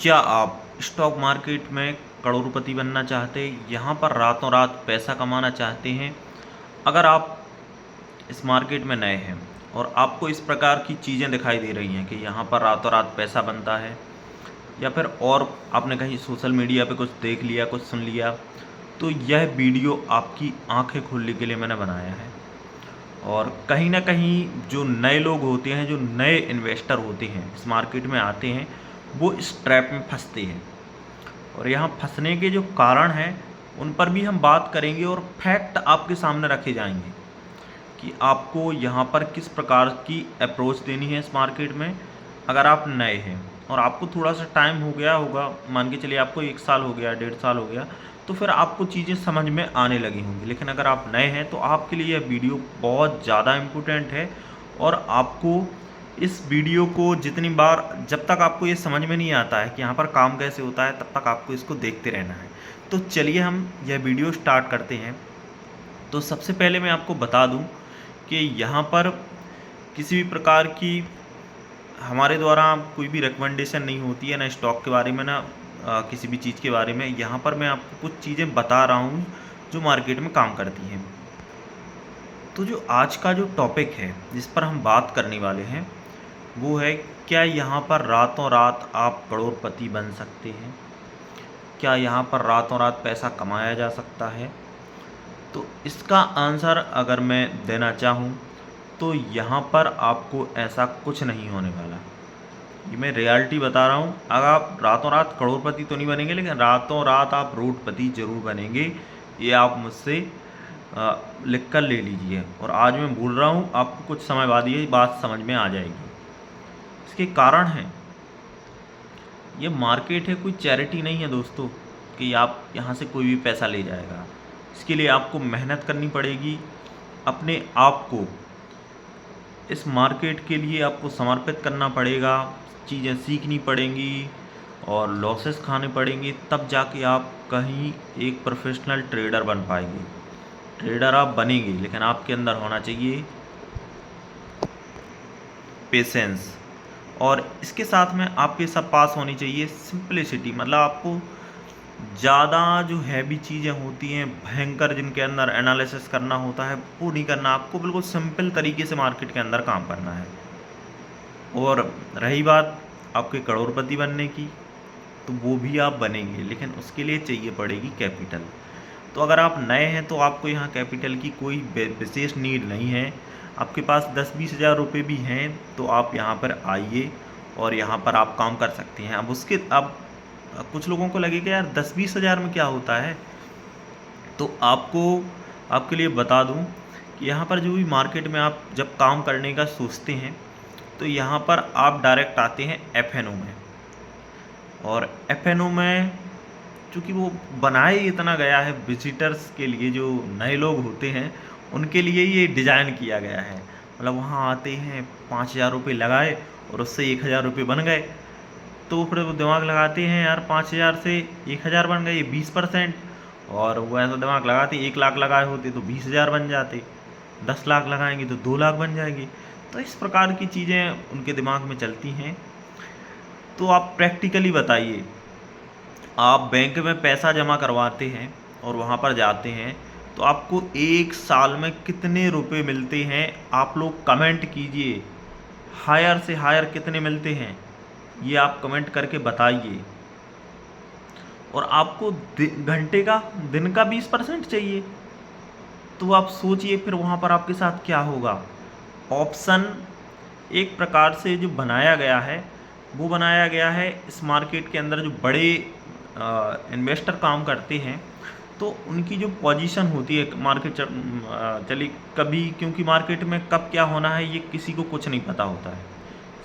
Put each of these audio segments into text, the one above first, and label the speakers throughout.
Speaker 1: क्या आप stock market में करोड़पति बनना चाहते हैं, यहाँ पर रातों रात पैसा कमाना चाहते हैं? अगर आप इस मार्केट में नए हैं और आपको इस प्रकार की चीज़ें दिखाई दे रही हैं कि यहाँ पर रातों रात पैसा बनता है, या फिर और आपने कहीं सोशल मीडिया पे कुछ देख लिया, कुछ सुन लिया, तो यह वीडियो आपकी आंखें खोलने के लिए मैंने बनाया है। और कहीं ना कहीं जो नए लोग होते हैं, जो नए इन्वेस्टर होते हैं, इस मार्केट में आते हैं, वो इस ट्रैप में फंसते हैं। और यहाँ फंसने के जो कारण हैं उन पर भी हम बात करेंगे और फैक्ट आपके सामने रखे जाएंगे कि आपको यहाँ पर किस प्रकार की अप्रोच देनी है इस मार्केट में। अगर आप नए हैं और आपको थोड़ा सा टाइम हो गया होगा, मान के चलिए आपको 1 साल हो गया, 1.5 साल हो गया, तो फिर आपको चीज़ें समझ में आने लगी होंगी। लेकिन अगर आप नए हैं तो आपके लिए यह वीडियो बहुत ज़्यादा इम्पोर्टेंट है। और आपको इस वीडियो को जितनी बार, जब तक आपको ये समझ में नहीं आता है कि यहाँ पर काम कैसे होता है, तब तक आपको इसको देखते रहना है। तो चलिए हम यह वीडियो स्टार्ट करते हैं। तो सबसे पहले मैं आपको बता दूं कि यहाँ पर किसी भी प्रकार की हमारे द्वारा कोई भी रिकमेंडेशन नहीं होती है, ना स्टॉक के बारे में, ना किसी भी चीज़ के बारे में। यहाँ पर मैं आपको कुछ चीज़ें बता रहा हूँ जो मार्केट में काम करती हैं। तो जो आज का जो टॉपिक है जिस पर हम बात करने वाले हैं वो है, क्या यहाँ पर रातों रात आप करोड़पति बन सकते हैं? क्या यहाँ पर रातों रात पैसा कमाया जा सकता है? तो इसका आंसर अगर मैं देना चाहूँ तो यहाँ पर आपको ऐसा कुछ नहीं होने वाला। ये मैं रियलिटी बता रहा हूँ। अगर आप रातों रात करोड़पति तो नहीं बनेंगे, लेकिन रातों रात आप रोडपति जरूर बनेंगे। ये आप मुझसे लिख कर ले लीजिए। और आज मैं बोल रहा हूँ, आपको कुछ समय बाद ये बात समझ में आ जाएगी। इसके कारण हैं, ये मार्केट है, कोई चैरिटी नहीं है दोस्तों कि आप यहाँ से कोई भी पैसा ले जाएगा। इसके लिए आपको मेहनत करनी पड़ेगी। अपने आप को इस मार्केट के लिए आपको समर्पित करना पड़ेगा, चीज़ें सीखनी पड़ेंगी और लॉसेस खाने पड़ेंगे, तब जाके आप कहीं एक प्रोफेशनल ट्रेडर बन पाएंगे। ट्रेडर आप बनेंगे, लेकिन आपके अंदर होना चाहिए पेशेंस। और इसके साथ में आपके सब पास होनी चाहिए सिंपलिसिटी। मतलब आपको ज़्यादा जो हैवी चीज़ें होती हैं, भयंकर, जिनके अंदर एनालिसिस करना होता है, वो नहीं करना। आपको बिल्कुल सिंपल तरीके से मार्केट के अंदर काम करना है। और रही बात आपके करोड़पति बनने की, तो वो भी आप बनेंगे, लेकिन उसके लिए चाहिए पड़ेगी कैपिटल। तो अगर आप नए हैं तो आपको यहाँ कैपिटल की कोई विशेष नीड नहीं है। आपके पास 10-20 हज़ार रुपये भी हैं तो आप यहाँ पर आइए और यहाँ पर आप काम कर सकते हैं। अब कुछ लोगों को लगेगा यार 10-20 हज़ार में क्या होता है, तो आपके लिए बता दूं कि यहाँ पर जो भी मार्केट में आप जब काम करने का सोचते हैं तो यहाँ पर आप डायरेक्ट आते हैं एफएनओ में। और एफएनओ में चूँकि वो बनाए इतना गया है विजिटर्स के लिए, जो नए लोग होते हैं उनके लिए ये डिज़ाइन किया गया है। मतलब वहाँ आते हैं, 5,000 रुपये लगाए और उससे 1,000 रुपये बन गए, तो फिर वो दिमाग लगाते हैं यार 5,000 से 1,000 बन गए, ये 20%। और वो ऐसा दिमाग लगाते, 1 लाख लगाए होते तो 20,000 बन जाते, 10 लाख लगाएंगे तो 2 लाख बन जाएंगे। तो इस प्रकार की चीज़ें उनके दिमाग में चलती हैं। तो आप प्रैक्टिकली बताइए, आप बैंक में पैसा जमा करवाते हैं और वहाँ पर जाते हैं तो आपको 1 साल में कितने रुपए मिलते हैं? आप लोग कमेंट कीजिए, हायर से हायर कितने मिलते हैं ये आप कमेंट करके बताइए। और आपको घंटे का, दिन का 20% चाहिए, तो आप सोचिए फिर वहाँ पर आपके साथ क्या होगा। ऑप्शन एक प्रकार से जो बनाया गया है, वो बनाया गया है इस मार्केट के अंदर जो बड़े इन्वेस्टर काम करते हैं, तो उनकी जो पोजीशन होती है मार्केट चली कभी, क्योंकि मार्केट में कब क्या होना है ये किसी को कुछ नहीं पता होता है,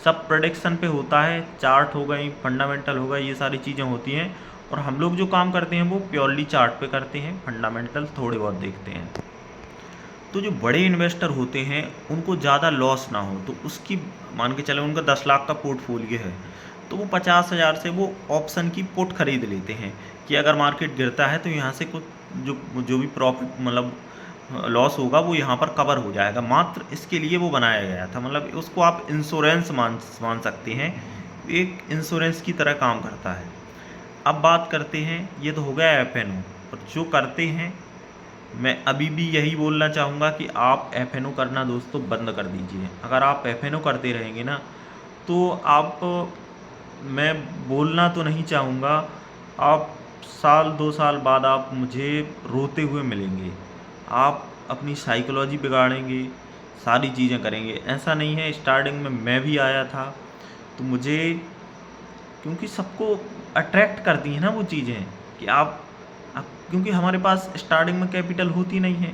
Speaker 1: सब प्रेडिक्शन पे होता है। चार्ट हो गई, फंडामेंटल हो गई, ये सारी चीज़ें होती हैं। और हम लोग जो काम करते हैं वो प्योरली चार्ट पे करते हैं, फंडामेंटल थोड़े बहुत देखते हैं। तो जो बड़े इन्वेस्टर होते हैं उनको ज़्यादा लॉस ना हो, तो उसकी मान के चले उनका 10 लाख का पोर्टफोलियो है तो वो 50,000 से वो ऑप्शन की पुट खरीद लेते हैं कि अगर मार्केट गिरता है तो यहाँ से कुछ जो भी प्रॉफिट, मतलब लॉस होगा, वो यहाँ पर कवर हो जाएगा। मात्र इसके लिए वो बनाया गया था। मतलब उसको आप इंश्योरेंस मान सकते हैं। एक इंश्योरेंस की तरह काम करता है। अब बात करते हैं, ये तो हो गया एफएनओ, और जो करते हैं, मैं अभी भी यही बोलना चाहूँगा कि आप एफएनओ करना दोस्तों बंद कर दीजिए। अगर आप एफएनओ करते रहेंगे ना, तो आप, मैं बोलना तो नहीं चाहूँगा, आप साल 2 साल बाद आप मुझे रोते हुए मिलेंगे। आप अपनी साइकोलॉजी बिगाड़ेंगे, सारी चीज़ें करेंगे। ऐसा नहीं है, स्टार्टिंग में मैं भी आया था, तो मुझे, क्योंकि सबको अट्रैक्ट करती हैं ना वो चीज़ें कि आप क्योंकि हमारे पास स्टार्टिंग में कैपिटल होती नहीं है,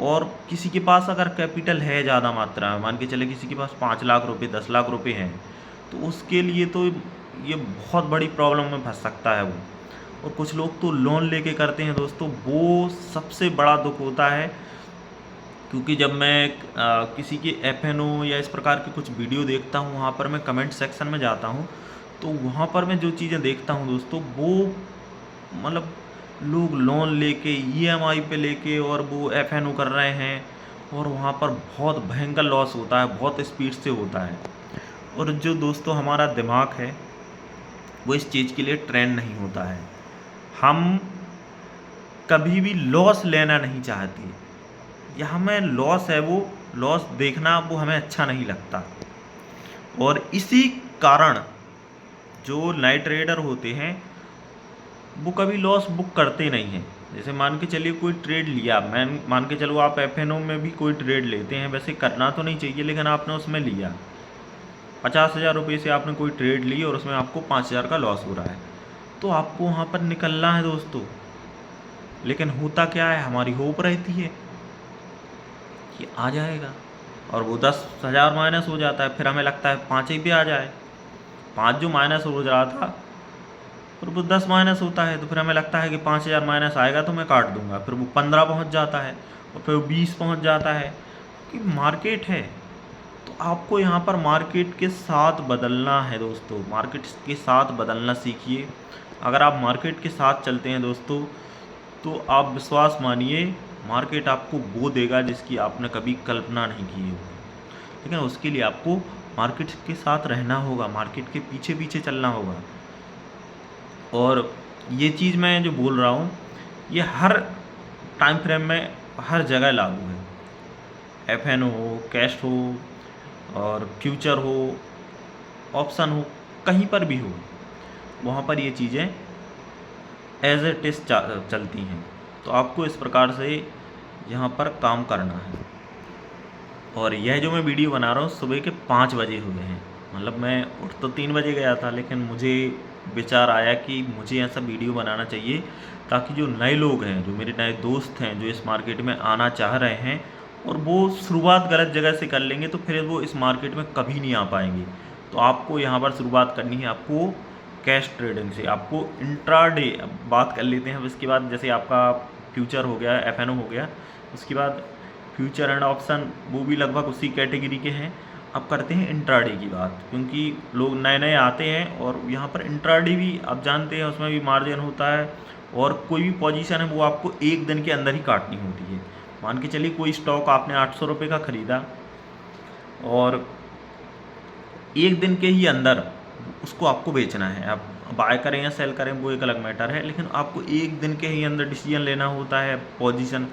Speaker 1: और किसी के पास अगर कैपिटल है ज़्यादा मात्रा में, मान के चले किसी के पास 5 लाख रुपए 10 लाख रुपए हैं, तो उसके लिए तो ये बहुत बड़ी प्रॉब्लम में फंस सकता है वो। और कुछ लोग तो लोन लेके करते हैं दोस्तों, वो सबसे बड़ा दुख होता है। क्योंकि जब मैं किसी के एफएनओ या इस प्रकार की कुछ वीडियो देखता हूँ, वहाँ पर मैं कमेंट सेक्शन में जाता हूँ, तो वहाँ पर मैं जो चीज़ें देखता हूँ दोस्तों, वो मतलब लोग लोन लेके ईएमआई पे लेके और वो एफएनओ कर रहे हैं, और वहाँ पर बहुत भयंकर लॉस होता है, बहुत स्पीड से होता है। और जो दोस्तों हमारा दिमाग है, वो इस चीज़ के लिए ट्रेंड नहीं होता है। हम कभी भी लॉस लेना नहीं चाहते, या हमें लॉस है, वो लॉस देखना वो हमें अच्छा नहीं लगता। और इसी कारण जो नए ट्रेडर होते हैं, वो कभी लॉस बुक करते नहीं हैं। जैसे मान के चलिए कोई ट्रेड लिया, मैं मान के चलो आप एफएनओ में भी कोई ट्रेड लेते हैं, वैसे करना तो नहीं चाहिए, लेकिन आपने उसमें लिया 50,000 रुपये से आपने कोई ट्रेड ली, और उसमें आपको 5,000 का लॉस हो रहा है, तो आपको वहाँ पर निकलना है दोस्तों। लेकिन होता क्या है, हमारी होप रहती है कि आ जाएगा, और वो 10,000 माइनस हो जाता है, फिर हमें लगता है 5 ही पे आ जाए। 5 जो माइनस हो रहा था, फिर वो 10 माइनस होता है, तो फिर हमें लगता है कि 5,000 माइनस आएगा तो मैं काट दूंगा, फिर वो 15 पहुंच जाता है, और फिर वो 20 पहुंच जाता है। कि मार्केट है, तो आपको यहाँ पर मार्केट के साथ बदलना है दोस्तों। मार्केट के साथ बदलना सीखिए। अगर आप मार्केट के साथ चलते हैं दोस्तों, तो आप विश्वास मानिए, मार्केट आपको वो देगा जिसकी आपने कभी कल्पना नहीं की होगी। लेकिन उसके लिए आपको मार्केट के साथ रहना होगा, मार्केट के पीछे पीछे चलना होगा। और ये चीज़ मैं जो बोल रहा हूँ, ये हर टाइम फ्रेम में हर जगह लागू है। एफएनओ हो, कैश हो, और फ्यूचर हो, ऑप्शन हो, कहीं पर भी हो, वहाँ पर ये चीज़ें एज इट इज़ चलती हैं। तो आपको इस प्रकार से यहाँ पर काम करना है। और यह जो मैं वीडियो बना रहा हूँ, सुबह के 5 बजे हुए हैं। मतलब मैं उठ तो 3 बजे गया था, लेकिन मुझे विचार आया कि मुझे ऐसा वीडियो बनाना चाहिए ताकि जो नए लोग हैं, जो मेरे नए दोस्त हैं, जो इस मार्केट में आना चाह रहे हैं, और वो शुरुआत गलत जगह से कर लेंगे, तो फिर वो इस मार्केट में कभी नहीं आ पाएंगे। तो आपको यहाँ पर शुरुआत करनी है, आपको कैश ट्रेडिंग से, आपको इंट्राडे। अब बात कर लेते हैं। अब इसके बाद जैसे आपका फ्यूचर हो गया, एफएनओ हो गया, उसके बाद फ्यूचर एंड ऑप्शन, वो भी लगभग उसी कैटेगरी के हैं। अब करते हैं इंट्राडे की बात, क्योंकि लोग नए नए आते हैं, और यहाँ पर इंट्राडे भी आप जानते हैं, उसमें भी मार्जिन होता है, और कोई भी पोजीशन है वो आपको एक दिन के अंदर ही काटनी होती है। मान के चलिए कोई स्टॉक आपने 800 रुपये का ख़रीदा, और एक दिन के ही अंदर उसको आपको बेचना है। आप बाय करें या सेल करें वो एक अलग मैटर है, लेकिन आपको एक दिन के ही अंदर डिसीजन लेना होता है। पोजीशन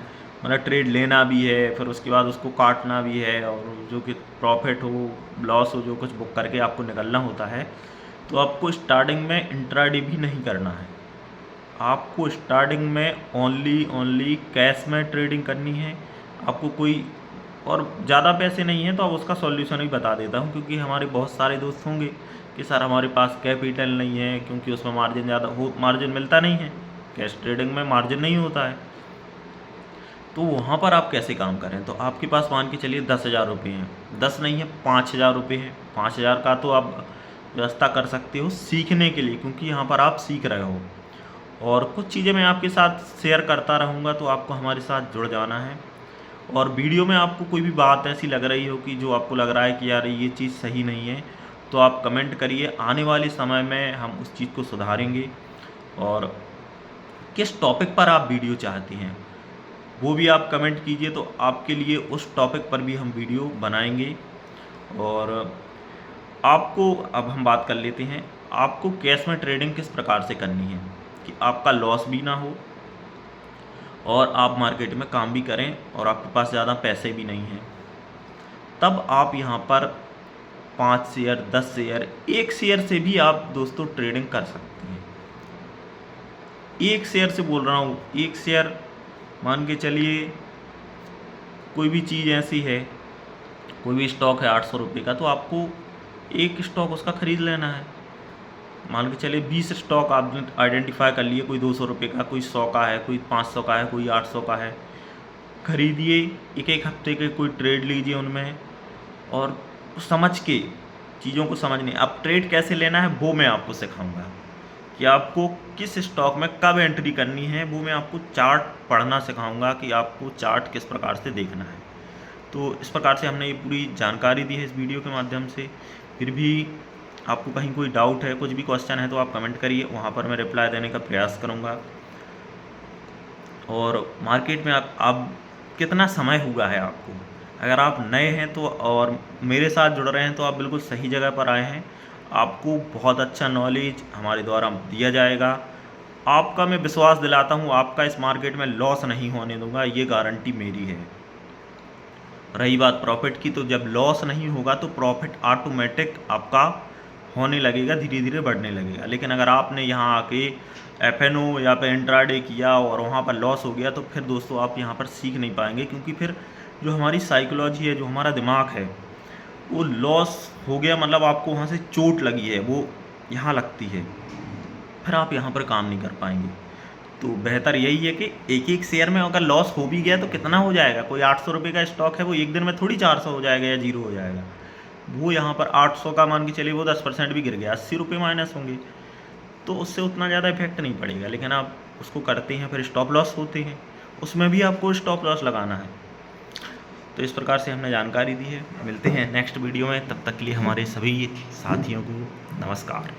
Speaker 1: मतलब ट्रेड लेना भी है, फिर उसके बाद उसको काटना भी है, और जो कि प्रॉफिट हो लॉस हो जो कुछ बुक करके आपको निकलना होता है। तो आपको स्टार्टिंग में इंट्राडे भी नहीं करना है। आपको स्टार्टिंग में ओनली कैश में ट्रेडिंग करनी है। आपको कोई और ज़्यादा पैसे नहीं हैं, तो अब उसका सॉल्यूशन भी बता देता हूँ, क्योंकि हमारे बहुत सारे दोस्त होंगे कि सर हमारे पास कैपिटल नहीं है, क्योंकि उसमें मार्जिन मार्जिन मिलता नहीं है। कैश ट्रेडिंग में मार्जिन नहीं होता है, तो वहाँ पर आप कैसे काम करें। तो आपके पास मान के चलिए 10,000 रुपये हैं, 10 नहीं है 5,000 रुपये हैं। 5,000 का तो आप व्यवस्था कर सकते हो सीखने के लिए, क्योंकि यहाँ पर आप सीख रहे हो, और कुछ चीज़ें मैं आपके साथ शेयर करता रहूँगा, तो आपको हमारे साथ जुड़ जाना है। और वीडियो में आपको कोई भी बात ऐसी लग रही हो कि जो आपको लग रहा है कि यार ये चीज़ सही नहीं है, तो आप कमेंट करिए। आने वाले समय में हम उस चीज़ को सुधारेंगे। और किस टॉपिक पर आप वीडियो चाहती हैं वो भी आप कमेंट कीजिए, तो आपके लिए उस टॉपिक पर भी हम वीडियो बनाएंगे। और आपको अब हम बात कर लेते हैं, आपको कैश में ट्रेडिंग किस प्रकार से करनी है कि आपका लॉस भी ना हो और आप मार्केट में काम भी करें और आपके पास ज़्यादा पैसे भी नहीं हैं। तब आप यहाँ पर 5 शेयर, 10 शेयर, 1 शेयर से भी आप दोस्तों ट्रेडिंग कर सकते हैं। 1 शेयर से बोल रहा हूँ, 1 शेयर मान के चलिए कोई भी चीज़ ऐसी है, कोई भी स्टॉक है 800 रुपये का, तो आपको एक स्टॉक उसका ख़रीद लेना है। मान के चलिए 20 स्टॉक आपने आइडेंटिफाई कर लिए, कोई 200 रुपये का, कोई 100 का है, कोई 500 का है, कोई 800 का है। खरीदिए, एक एक हफ्ते के कोई ट्रेड लीजिए उनमें और समझ के चीज़ों को समझने। अब ट्रेड कैसे लेना है वो मैं आपको सिखाऊंगा कि आपको किस स्टॉक में कब एंट्री करनी है, वो मैं आपको चार्ट पढ़ना सिखाऊंगा कि आपको चार्ट किस प्रकार से देखना है। तो इस प्रकार से हमने ये पूरी जानकारी दी है इस वीडियो के माध्यम से। फिर भी आपको कहीं कोई डाउट है, कुछ भी क्वेश्चन है तो आप कमेंट करिए, वहाँ पर मैं रिप्लाई देने का प्रयास करूँगा। और मार्केट में आप कितना समय हुआ है आपको, अगर आप नए हैं तो और मेरे साथ जुड़ रहे हैं तो आप बिल्कुल सही जगह पर आए हैं। आपको बहुत अच्छा नॉलेज हमारे द्वारा दिया जाएगा। आपका मैं विश्वास दिलाता हूँ, आपका इस मार्केट में लॉस नहीं होने दूंगा, ये गारंटी मेरी है। रही बात प्रॉफिट की, तो जब लॉस नहीं होगा तो प्रॉफिट ऑटोमेटिक आपका होने लगेगा, धीरे धीरे बढ़ने लगेगा। लेकिन अगर आपने यहाँ आके FNO या पे इंट्राडे किया और वहाँ पर लॉस हो गया तो फिर दोस्तों आप यहाँ पर सीख नहीं पाएंगे, क्योंकि फिर जो हमारी साइकोलॉजी है, जो हमारा दिमाग है, वो लॉस हो गया मतलब आपको वहाँ से चोट लगी है, वो यहाँ लगती है, फिर आप यहाँ पर काम नहीं कर पाएंगे। तो बेहतर यही है कि एक एक शेयर में अगर लॉस हो भी गया तो कितना हो जाएगा, कोई 800 रुपये का स्टॉक है, वो एक दिन में थोड़ी 400 हो जाएगा या 0 हो जाएगा। वो यहाँ पर 800 का मान के चलिए वो 10% भी गिर गया, 80 रुपये माइनस होंगे, तो उससे उतना ज़्यादा इफेक्ट नहीं पड़ेगा। लेकिन आप उसको करते हैं फिर स्टॉप लॉस होते हैं, उसमें भी आपको स्टॉप लॉस लगाना है। तो इस प्रकार से हमने जानकारी दी है। मिलते हैं नेक्स्ट वीडियो में, तब तक के लिए हमारे सभी साथियों को नमस्कार।